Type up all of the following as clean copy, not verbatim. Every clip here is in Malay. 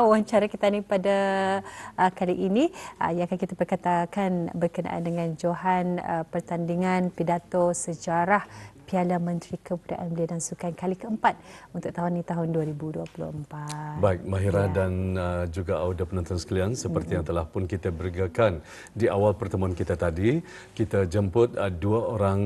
wawancara kita ni pada kali ini yang akan kita perkatakan berkenaan dengan johan pertandingan pidato sejarah Piala Menteri Kebudayaan Belia dan Sukan kali keempat untuk tahun ini, tahun 2024. Baik, Mahira dan juga audio penonton sekalian, seperti yang telah pun kita beritakan di awal pertemuan kita tadi, kita jemput dua orang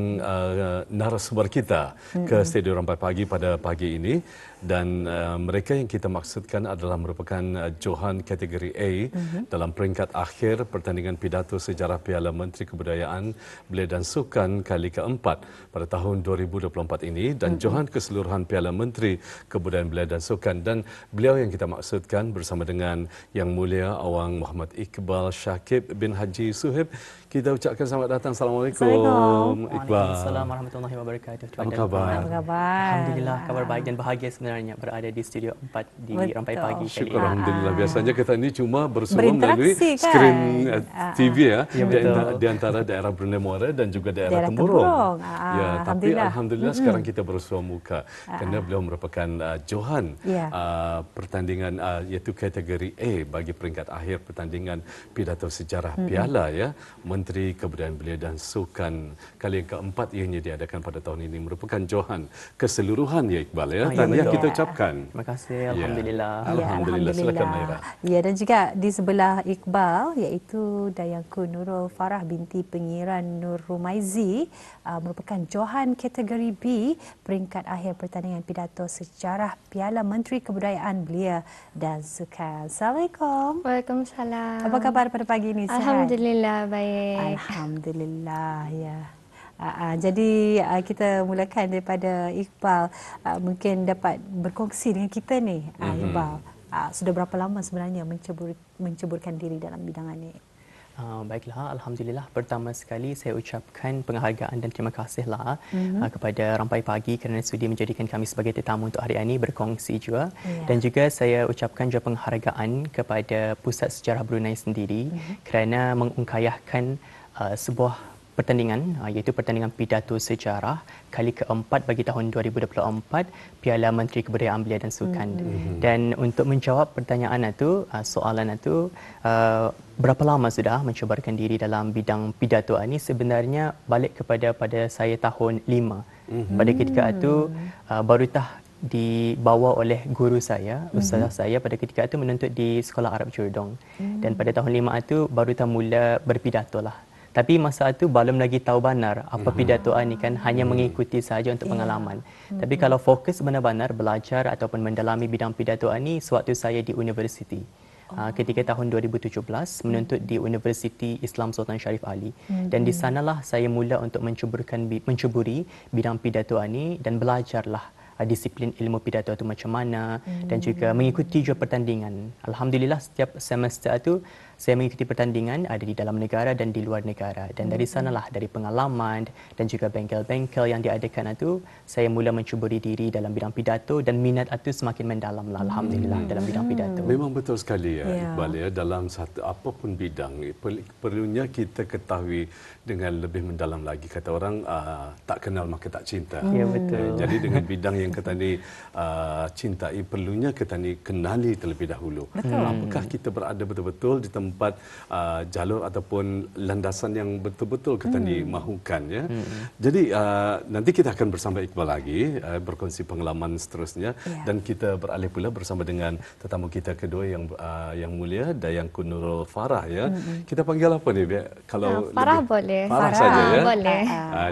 narasumber kita ke Studio Rampai Pagi pada pagi ini, dan mereka yang kita maksudkan adalah merupakan johan kategori A dalam peringkat akhir pertandingan pidato sejarah Piala Menteri Kebudayaan Belia dan Sukan kali keempat pada tahun 2024 ini, dan johan keseluruhan Piala Menteri Kebudayaan Belia dan Sukan. Dan beliau yang kita maksudkan bersama dengan Yang Mulia Awang Muhammad Iqbal Shakib bin Haji Suhaib. Kita ucapkan selamat datang. Assalamualaikum Iqbal. Waalaikumsalam warahmatullahi wabarakatuh. Apa khabar? Apa khabar? Alhamdulillah, kabar baik dan bahagia sebenarnya berada di Studio 4 di Rampai Pagi kali Syukur ini. Alhamdulillah. Biasanya kita ini cuma bersua melalui kan? skrin TV Ya, betul. di antara daerah Brunei Muara dan juga daerah Temburong. Ya, tapi alhamdulillah sekarang kita bersua muka kerana beliau merupakan johan pertandingan iaitu kategori A bagi peringkat akhir pertandingan pidato sejarah Piala Menteri Kebudayaan Belia dan Sukan kali yang keempat ianya diadakan pada tahun ini, merupakan johan keseluruhan ya Iqbal ya. Tahniah kita ucapkan. Terima kasih. Alhamdulillah. Alhamdulillah. Silakan Mahira. Ya, dan juga di sebelah Iqbal iaitu Dayangku Nurul Farah binti Pengiran Nur Rumaizi, merupakan johan kategori B peringkat akhir pertandingan pidato sejarah Piala Menteri Kebudayaan Belia dan Sukan. Assalamualaikum. Waalaikumsalam. Apa khabar pada pagi ini? Sihat? Alhamdulillah baik. Alhamdulillah ya. Jadi kita mulakan daripada Iqbal, mungkin dapat berkongsi dengan kita ni Iqbal. Sudah berapa lama sebenarnya menceburkan diri dalam bidangan ini? Baiklah, Alhamdulillah. Pertama sekali saya ucapkan penghargaan dan terima kasihlah kepada Rampai Pagi kerana sudi menjadikan kami sebagai tetamu untuk hari ini berkongsi juga. Dan juga saya ucapkan juga penghargaan kepada Pusat Sejarah Brunei sendiri kerana mengungkayahkan sebuah pertandingan iaitu pertandingan pidato sejarah kali keempat bagi tahun 2024 Piala Menteri Kebudayaan Belia dan Sukan. Dan untuk menjawab pertanyaan itu, soalan itu, berapa lama sudah mencubakan diri dalam bidang pidato ini? Sebenarnya balik pada saya tahun 5. Pada ketika itu barutah dibawa oleh guru saya, ustazah saya pada ketika itu menuntut di Sekolah Arab Jurdong. Dan pada tahun 5 itu barutah mula berpidato lah. Tapi masa itu belum lagi tahu benar apa pidato ni, kan hanya mengikuti saja untuk pengalaman. Tapi kalau fokus benar-benar belajar ataupun mendalami bidang pidato ni sewaktu saya di universiti. Ketika tahun 2017 menuntut di Universiti Islam Sultan Sharif Ali, dan di sanalah saya mula untuk mencuburi bidang pidato ni dan belajarlah disiplin ilmu pidato itu macam mana, dan juga mengikuti juga pertandingan. Alhamdulillah setiap semester itu saya mengikuti pertandingan ada di dalam negara dan di luar negara, dan dari sanalah, dari pengalaman dan juga bengkel-bengkel yang diadakan itu, saya mula mencuburi diri dalam bidang pidato dan minat itu semakin mendalamlah alhamdulillah dalam bidang pidato. Memang betul sekali Iqbal ya, dalam satu apapun bidang perlunya kita ketahui dengan lebih mendalam lagi. Kata orang tak kenal maka tak cinta. Ya, betul. Jadi dengan bidang yang kita ni cintai, perlunya kita ni kenali terlebih dahulu. Apakah kita berada betul-betul di tempat jalur ataupun landasan yang betul-betul kita ni mahukan ya. Jadi nanti kita akan bersama Iqbal lagi berkongsi pengalaman seterusnya, dan kita beralih pula bersama dengan tetamu kita kedua yang mulia Dayangku Nurul Farah ya. Kita panggil apa ni? Kalau Farah boleh. Farah saja ya. Boleh.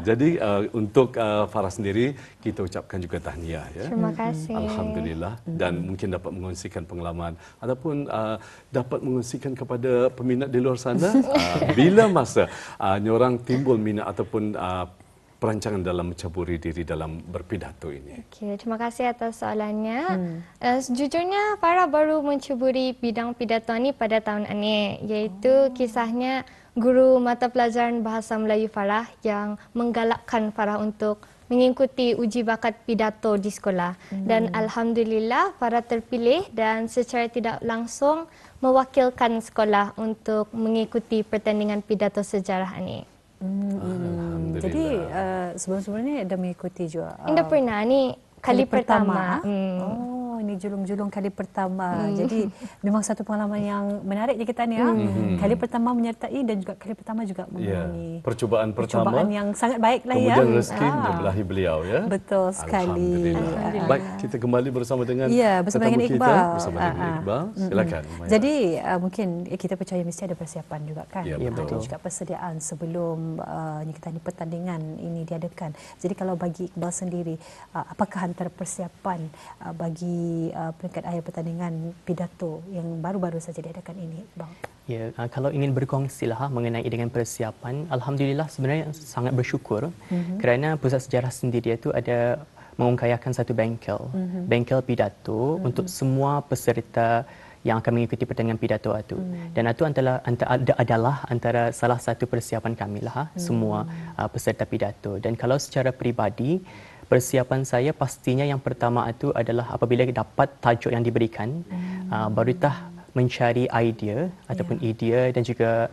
Jadi untuk Farah sendiri kita ucapkan juga tahniah ya. Terima kasih. Alhamdulillah, dan mungkin dapat mengongsikan pengalaman ataupun dapat mengongsikan kepada peminat di luar sana bila masa nyorang timbul minat ataupun perancangan dalam mencaburi diri dalam berpidato ini. Okey, terima kasih atas soalannya. Sejujurnya Farah baru mencuburi bidang pidato ni pada tahun ini, iaitu kisahnya guru mata pelajaran Bahasa Melayu Farah yang menggalakkan Farah untuk mengikuti uji bakat pidato di sekolah. Dan alhamdulillah Farah terpilih dan secara tidak langsung mewakilkan sekolah untuk mengikuti pertandingan pidato sejarah ini. Jadi sebelum-sebelum ni ada mengikuti juga? Anda pernah ni kali pertama. ini julung-julung kali pertama. Jadi memang satu pengalaman yang menarik kita ni. Kali pertama menyertai dan juga kali pertama juga mengalami percubaan pertama yang sangat baik lah kemudian rezeki menyebelahi beliau ya. Betul sekali. Alhamdulillah. Baik, kita kembali bersama dengan bersama tetamu dengan kita Iqbal. bersama dengan Iqbal. Silakan. Maya. Jadi mungkin kita percaya mesti ada persiapan juga kan. Ya, betul. Ada juga persediaan sebelum pertandingan ini diadakan. Jadi kalau bagi Iqbal sendiri, apakah antara persiapan bagi peringkat akhir pertandingan pidato yang baru-baru saja diadakan ini, Iqbal? Ya, kalau ingin berkongsi lah mengenai dengan persiapan, alhamdulillah sebenarnya sangat bersyukur kerana Pusat Sejarah sendiri itu ada mengungkayakan satu bengkel pidato untuk semua peserta yang akan mengikuti pertandingan pidato itu. Dan itu adalah antara salah satu persiapan kami lah semua peserta pidato. Dan kalau secara peribadi, persiapan saya pastinya yang pertama itu adalah apabila dapat tajuk yang diberikan, barulah mencari idea ataupun idea dan juga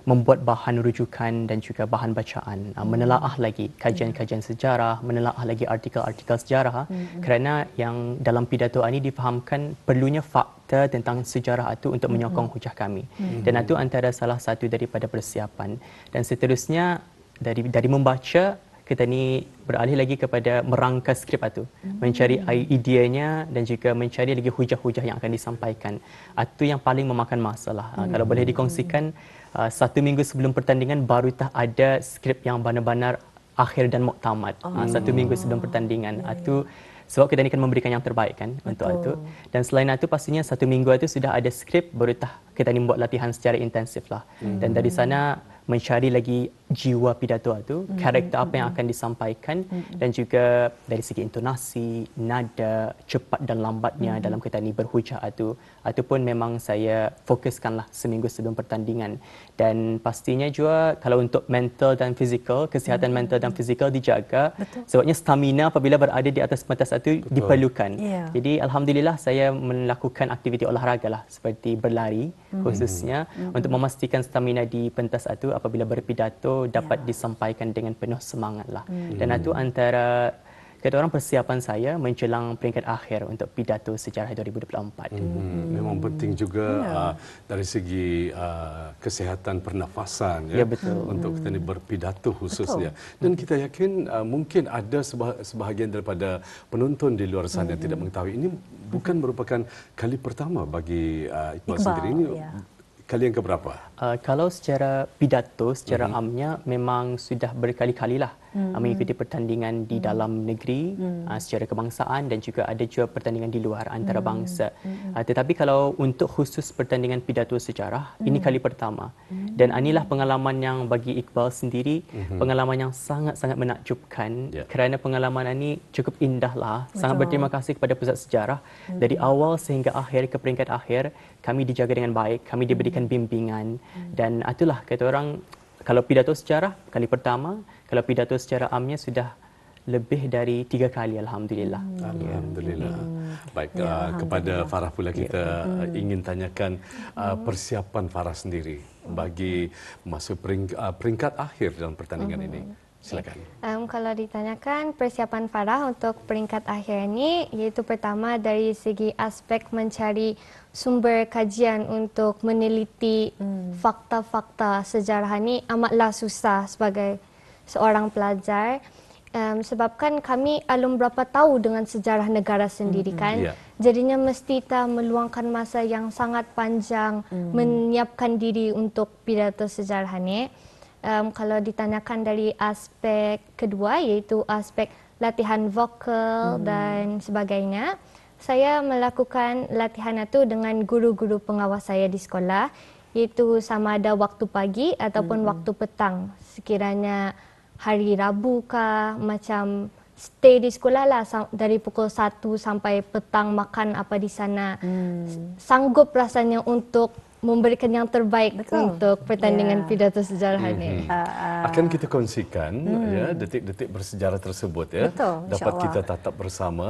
membuat bahan rujukan dan juga bahan bacaan, menelaah lagi kajian-kajian sejarah, menelaah lagi artikel-artikel sejarah, kerana yang dalam pidato ini difahamkan perlunya fakta tentang sejarah itu untuk menyokong hujah kami. Dan itu antara salah satu daripada persiapan. Dan seterusnya dari membaca, kita ni beralih lagi kepada merangka skrip itu, mencari ideanya dan juga mencari lagi hujah-hujah yang akan disampaikan. Itu yang paling memakan masa lah. Kalau boleh dikongsikan, 1 minggu sebelum pertandingan baru ada skrip yang benar-benar akhir dan muktamad. 1 minggu sebelum pertandingan. Itu sebab kita ni kan memberikan yang terbaik kan untuk itu. Dan selain itu pastinya 1 minggu itu sudah ada skrip, baru kita ni buat latihan secara intensif lah. Dan dari sana mencari lagi jiwa pidato itu, karakter apa yang akan disampaikan dan juga dari segi intonasi, nada, cepat dan lambatnya dalam kita ni berhujah itu pun memang saya fokuskanlah seminggu sebelum pertandingan. Dan pastinya juga kalau untuk mental dan fizikal, kesihatan mental dan fizikal dijaga. Sebabnya stamina apabila berada di atas pentas itu diperlukan. Jadi alhamdulillah saya melakukan aktiviti olahraga lah seperti berlari khususnya untuk memastikan stamina di pentas itu apabila berpidato dapat disampaikan dengan penuh semangat lah. Dan itu antara kata orang persiapan saya menjelang peringkat akhir untuk pidato sejarah 2024. Memang penting juga dari segi kesihatan pernafasan ya, betul. untuk kita ni berpidato khususnya. Dan kita yakin mungkin ada sebahagian daripada penonton di luar sana yang tidak mengetahui ini bukan merupakan kali pertama bagi Iqbal sendiri. Ini kali yang keberapa? Kalau secara pidato, secara amnya memang sudah berkali-kali lah mengikuti pertandingan di dalam negeri secara kebangsaan dan juga ada juga pertandingan di luar antarabangsa. Tetapi kalau untuk khusus pertandingan pidato sejarah, ini kali pertama. Dan inilah pengalaman yang bagi Iqbal sendiri, pengalaman yang sangat-sangat menakjubkan kerana pengalaman ini cukup indah lah. Sangat berterima kasih kepada Pusat Sejarah. Dari awal sehingga akhir ke peringkat akhir, kami dijaga dengan baik, kami diberikan bimbingan. Dan itulah kata orang, kalau pidato sejarah kali pertama, kalau pidato secara amnya sudah lebih dari 3 kali alhamdulillah. Alhamdulillah. Baik, kepada Farah pula kita ingin tanyakan persiapan Farah sendiri bagi masuk peringkat akhir dalam pertandingan ini. Silakan. Kalau ditanyakan persiapan Farah untuk peringkat akhir ini, iaitu pertama dari segi aspek mencari sumber kajian untuk meneliti fakta-fakta sejarah ini amatlah susah sebagai seorang pelajar. Sebabkan kami alum berapa tahu dengan sejarah negara sendiri kan. Jadinya mesti kita meluangkan masa yang sangat panjang menyiapkan diri untuk pidato sejarah ini. Kalau ditanyakan dari aspek kedua, iaitu aspek latihan vokal dan sebagainya, saya melakukan latihan itu dengan guru-guru pengawas saya di sekolah, iaitu sama ada waktu pagi ataupun waktu petang. Sekiranya hari Rabu kah, macam stay di sekolah lah dari pukul 1 sampai petang, makan apa di sana. Sanggup rasanya untuk memberikan yang terbaik untuk pertandingan pidato sejarah ini. Akan kita kongsikan ya detik-detik bersejarah tersebut ya. Dapat kita tatap bersama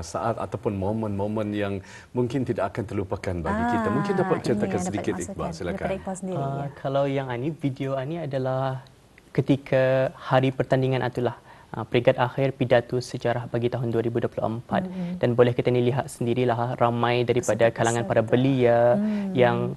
saat ataupun momen-momen yang mungkin tidak akan terlupakan bagi kita. Mungkin dapat ceritakan sedikit Iqbal, silakan. Kalau yang ini video ini adalah ketika hari pertandingan itulah. peringkat akhir pidato sejarah bagi tahun 2024 dan boleh kita ni lihat sendirilah ramai daripada kalangan para belia yang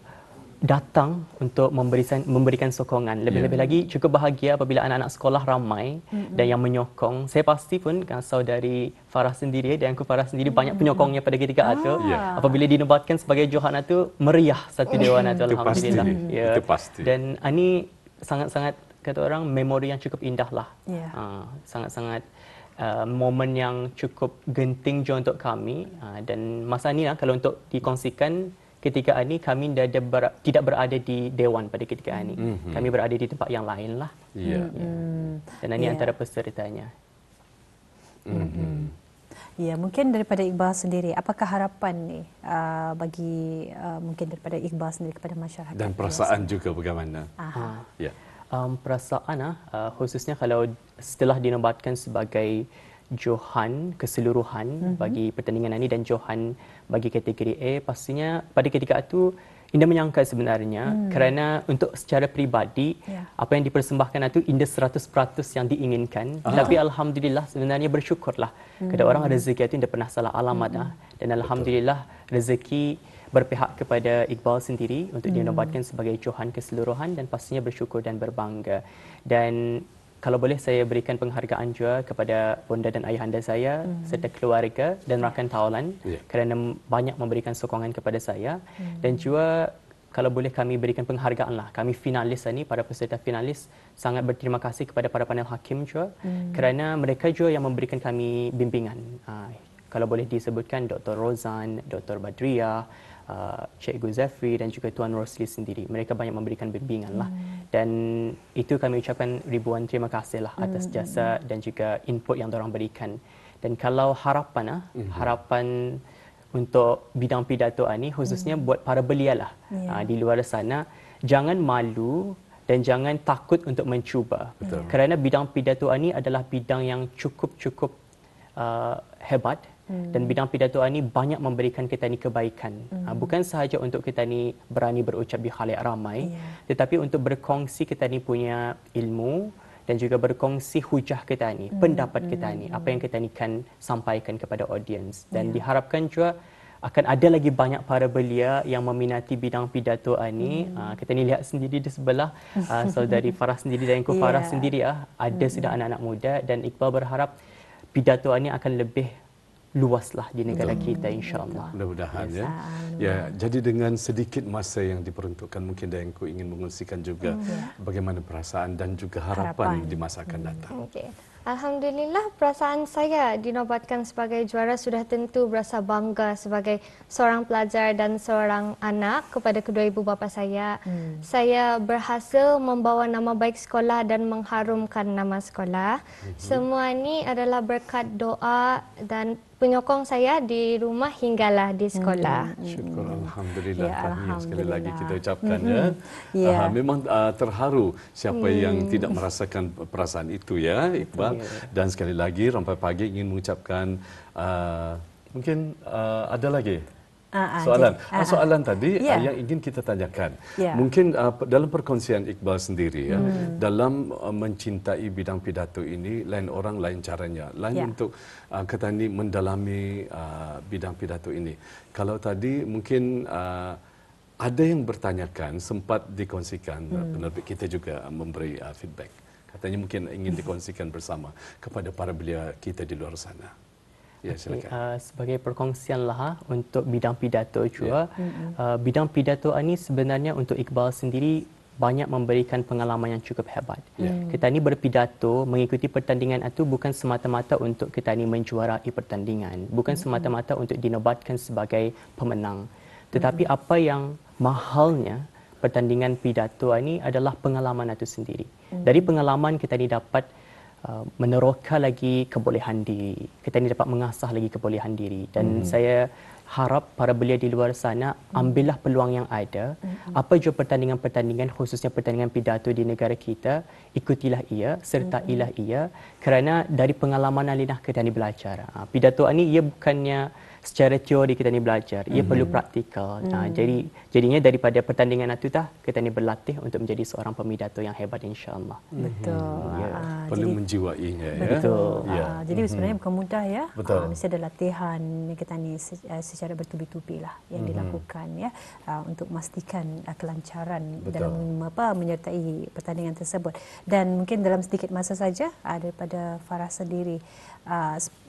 datang untuk memberikan sokongan. Lebih-lebih lagi cukup bahagia apabila anak-anak sekolah ramai dan yang menyokong. Saya pasti pun saudari Farah sendiri dan Engku Farah sendiri banyak penyokongnya pada ketika itu. Apabila dinobatkan sebagai Johan itu meriah satu dewan itu, alhamdulillah. Itu pasti. Dan ini sangat-sangat kata orang memori yang cukup indah lah. Sangat-sangat momen yang cukup genting juga untuk kami. Dan masa ni kalau untuk dikongsikan, ketika ini kami tidak berada di Dewan pada ketika ini. Kami berada di tempat yang lain lah. Dan ini antara pesertanya. Ya, mungkin daripada Iqbal sendiri, apakah harapan ni bagi mungkin daripada Iqbal sendiri kepada masyarakat? Dan perasaan juga bagaimana? Ya. Perasaan khususnya kalau setelah dinobatkan sebagai Johan keseluruhan bagi pertandingan ini dan Johan bagi kategori A, pastinya pada ketika itu Indah menyangka sebenarnya kerana untuk secara peribadi apa yang dipersembahkan itu Indah 100% yang diinginkan. Tapi alhamdulillah sebenarnya bersyukurlah. Kada orang rezeki itu Indah pernah salah alamat dan alhamdulillah rezeki berpihak kepada Iqbal sendiri untuk dinobatkan sebagai Johan keseluruhan dan pastinya bersyukur dan berbangga. Dan kalau boleh saya berikan penghargaan juga kepada bonda dan ayahanda saya serta keluarga dan rakan tawalan kerana banyak memberikan sokongan kepada saya. Dan juga kalau boleh kami berikan penghargaan lah. Kami finalis ini, para peserta finalis, sangat berterima kasih kepada para panel hakim juga kerana mereka juga yang memberikan kami bimbingan. Kalau boleh disebutkan Dr. Rozan, Dr. Badriah, Cikgu Zafri dan juga Tuan Rosli sendiri. Mereka banyak memberikan bimbingan lah. Dan itu kami ucapkan ribuan terima kasih lah atas jasa dan juga input yang diorang berikan. Dan kalau harapan untuk bidang pidato ini khususnya buat para belia lah di luar sana, jangan malu dan jangan takut untuk mencuba. Kerana bidang pidato ini adalah bidang yang cukup hebat. Dan bidang pidato ini banyak memberikan kita ni kebaikan. Bukan sahaja untuk kita ni berani berucap di khalayak ramai, tetapi untuk berkongsi kita ni punya ilmu dan juga berkongsi hujah kita ni, pendapat kita ni, apa yang kita ni kan sampaikan kepada audiens. Dan diharapkan juga akan ada lagi banyak para belia yang meminati bidang pidato ini. Kita ni lihat sendiri di sebelah saudari Farah sendiri dan Engku Farah sendiri ada sudah anak-anak muda dan Iqbal berharap pidato ini akan lebih luaslah di negara kita, insya-Allah. Mudah-mudahan ya. Jadi dengan sedikit masa yang diperuntukkan, mungkin Daengku ingin mengungsikan juga bagaimana perasaan dan juga harapan di masa akan datang. Alhamdulillah, perasaan saya dinobatkan sebagai juara sudah tentu berasa bangga sebagai seorang pelajar dan seorang anak kepada kedua ibu bapa saya. Saya berhasil membawa nama baik sekolah dan mengharumkan nama sekolah. Semua ini adalah berkat doa dan penyokong saya di rumah hinggalah di sekolah. Syukur, alhamdulillah. Tahniah sekali lagi kita ucapkan memang terharu siapa yang tidak merasakan perasaan itu ya, Iqbal. Dan sekali lagi Rampai Pagi ingin mengucapkan mungkin ada lagi soalan tadi yang ingin kita tanyakan. Mungkin dalam perkongsian Iqbal sendiri dalam mencintai bidang pidato ini, lain orang lain caranya, lain untuk kata ni mendalami bidang pidato ini. Kalau tadi mungkin ada yang bertanyakan, sempat dikongsikan, penerbit kita juga memberi feedback. Katanya mungkin ingin dikongsikan bersama kepada para belia kita di luar sana. Ya, silakan. Sebagai perkongsian lah untuk bidang pidato juga. Bidang pidato ini sebenarnya untuk Iqbal sendiri banyak memberikan pengalaman yang cukup hebat. Kita ni berpidato, mengikuti pertandingan itu bukan semata-mata untuk kita ni menjuarai pertandingan, bukan semata-mata untuk dinobatkan sebagai pemenang. Tetapi apa yang mahalnya pertandingan pidato ini adalah pengalaman itu sendiri. Dari pengalaman kita ni dapat meneroka lagi kebolehan diri. Kita ni dapat mengasah lagi kebolehan diri. Dan saya harap para belia di luar sana ambillah peluang yang ada. Apa jua pertandingan-pertandingan, khususnya pertandingan pidato di negara kita, ikutilah ia, sertailah ia. Kerana dari pengalaman alinah kita ni belajar. Pidato ini ia bukannya secara teori kita ni belajar, ia perlu praktikal. Jadinya daripada pertandingan itu kita ni berlatih untuk menjadi seorang pemidato yang hebat, insya-Allah. Betul. perlu menjiwainya ya. Betul. Ya. Jadi sebenarnya bukan mudah ya. Betul. Mesti ada latihan kita ni secara bertubi-tubi lah yang dilakukan ya untuk memastikan kelancaran dalam menyertai pertandingan tersebut. Dan mungkin dalam sedikit masa saja daripada Farah sendiri,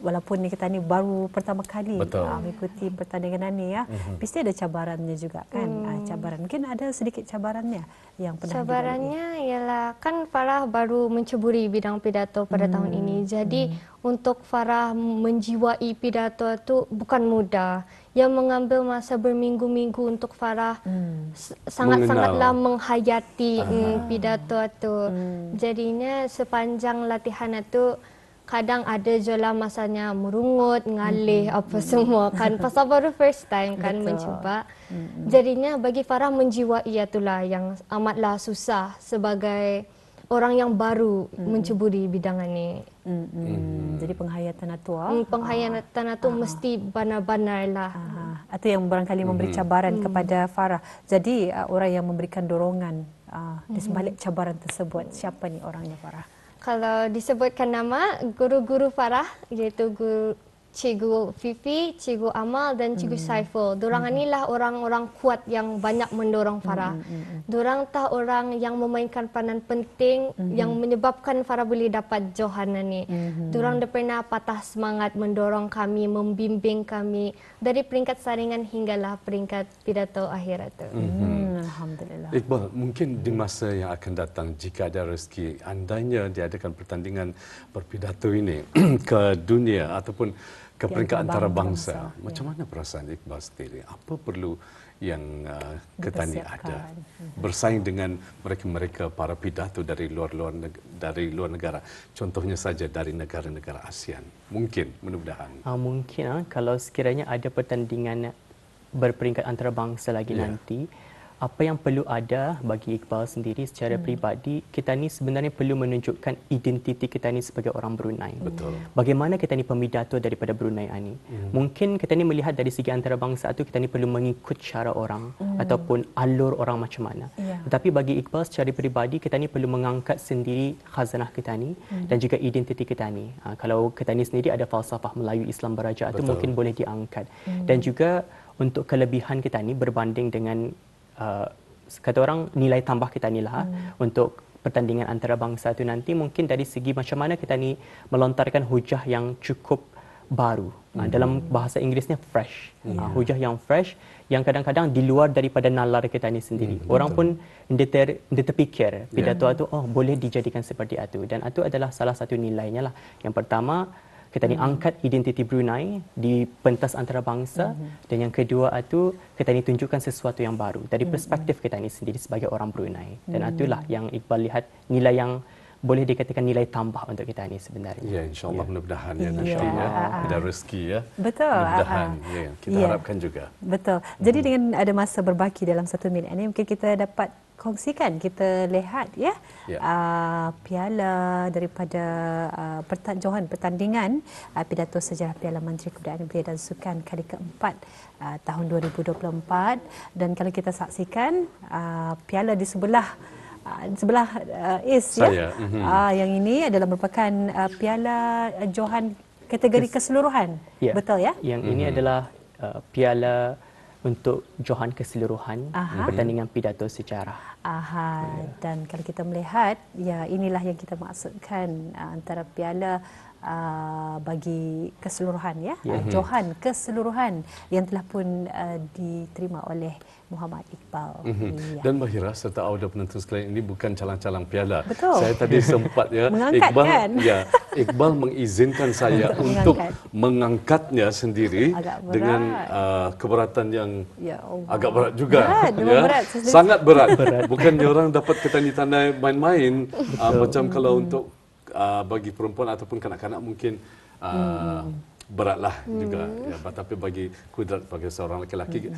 walaupun kita ni baru pertama kali mengikuti pertandingan ni ya, mesti ada cabarannya juga kan. Cabaran mungkin ada sedikit cabarannya yang pernah cabarannya ialah kan Farah baru menceburi bidang pidato pada tahun ini. Jadi untuk Farah menjiwai pidato itu bukan mudah. Yang mengambil masa berminggu-minggu untuk Farah sangat-sangatlah menghayati pidato itu. Jadinya sepanjang latihan itu kadang ada je lah masanya merungut, ngalih apa semua kan. Pasal baru first time kan mencuba. Jadinya bagi Farah menjiwai itulah yang amatlah susah sebagai orang yang baru menceburi bidang ini. Jadi penghayatan itu penghayatan itu mesti benar-benar lah. Itu yang barangkali memberi cabaran kepada Farah. Jadi orang yang memberikan dorongan di sebalik cabaran tersebut, siapa ni orangnya Farah? Kalau disebutkan nama guru-guru Farah, iaitu guru Cikgu Fifi, Cikgu Amal dan Cikgu Saiful. Dorang inilah orang-orang kuat yang banyak mendorong Farah. Dorang tah orang yang memainkan peranan penting yang menyebabkan Farah boleh dapat Johan ni. Dorang dah pernah patah semangat mendorong kami, membimbing kami dari peringkat saringan hinggalah peringkat pidato akhir itu. Alhamdulillah. Iqbal, mungkin di masa yang akan datang jika ada rezeki andainya diadakan pertandingan berpidato ini ke dunia ataupun ke peringkat antarabangsa, macam mana perasaan Iqbal sendiri? Apa perlu yang Ketani ada bersaing dengan mereka-mereka para pidato dari luar negara, contohnya saja dari negara-negara ASEAN? Mungkin, mudah-mudahan. Mungkin kalau sekiranya ada pertandingan berperingkat antarabangsa lagi nanti, apa yang perlu ada bagi Iqbal sendiri secara peribadi, kita ni sebenarnya perlu menunjukkan identiti kita ni sebagai orang Brunei. Betul. Bagaimana kita ni pemidato daripada Brunei ni. Mungkin kita ni melihat dari segi antarabangsa itu kita ni perlu mengikut cara orang ataupun alur orang macam mana. Tetapi bagi Iqbal secara peribadi, kita ni perlu mengangkat sendiri khazanah kita ni dan juga identiti kita ni. Kalau kita ni sendiri ada falsafah Melayu Islam Baraja itu mungkin boleh diangkat. Dan juga untuk kelebihan kita ni berbanding dengan kata orang nilai tambah kita ni lah untuk pertandingan antarabangsa itu nanti, mungkin dari segi macam mana kita ni melontarkan hujah yang cukup baru. Dalam bahasa Inggerisnya fresh. Hujah yang fresh yang kadang-kadang di luar daripada nalar kita ni sendiri. Orang pun dia terfikir pidato itu boleh dijadikan seperti itu, dan itu adalah salah satu nilainya lah. Yang pertama, kita ni angkat identiti Brunei di pentas antarabangsa, dan yang kedua itu kita ni tunjukkan sesuatu yang baru dari perspektif kita ni sendiri sebagai orang Brunei. Dan itulah yang Iqbal lihat nilai yang boleh dikatakan nilai tambah untuk kita ni sebenarnya. Ya, insya-Allah mudah-mudahan ya nanti ada rezeki ya. Betul. Mudah-mudahan kita harapkan juga. Betul. Jadi dengan ada masa berbaki dalam 1 minit ini, mungkin kita dapat kongsikan, kita lihat piala daripada Johan pertandingan pidato sejarah Piala Menteri Kebudayaan Belia dan Sukan kali keempat tahun 2024. Dan kalau kita saksikan piala di sebelah Is yang ini adalah merupakan piala Johan kategori keseluruhan. Betul ya? Yang ini adalah piala untuk Johan keseluruhan pertandingan pidato sejarah. Dan kalau kita melihat, inilah yang kita maksudkan antara piala bagi keseluruhan Johan keseluruhan yang telah pun diterima oleh Muhammad Iqbal. Dan Bahira serta audio penonton sekalian, ini bukan calang-calang piala. Betul. Saya tadi sempat Iqbal mengizinkan saya untuk mengangkatnya sendiri dengan keberatan yang agak berat juga. Berat. Sangat berat. Bukannya orang dapat ketani-tandai main-main macam kalau untuk bagi perempuan ataupun kanak-kanak mungkin beratlah juga. Ya, tapi bagi kudrat bagi seorang lelaki,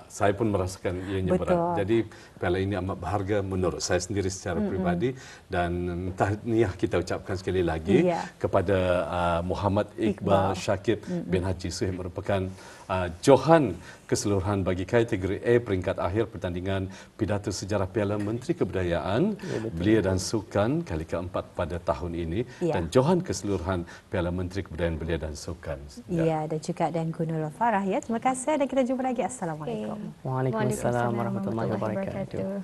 saya pun merasakan ianya berat. Jadi piala ini amat berharga menurut saya sendiri secara peribadi, dan tahniah kita ucapkan sekali lagi kepada Muhammad Iqbal Syakib bin Haji Suhaib, merupakan Johan keseluruhan bagi kategori A peringkat akhir pertandingan pidato sejarah Piala Menteri Kebudayaan Belia dan Sukan kali keempat pada tahun ini, dan Johan keseluruhan Piala Menteri Kebudayaan Belia dan Sukan. Ya, dan juga dan Nurul Farah ya. Terima kasih dan kita jumpa lagi. Assalamualaikum. Waalaikumsalam warahmatullahi wabarakatuh.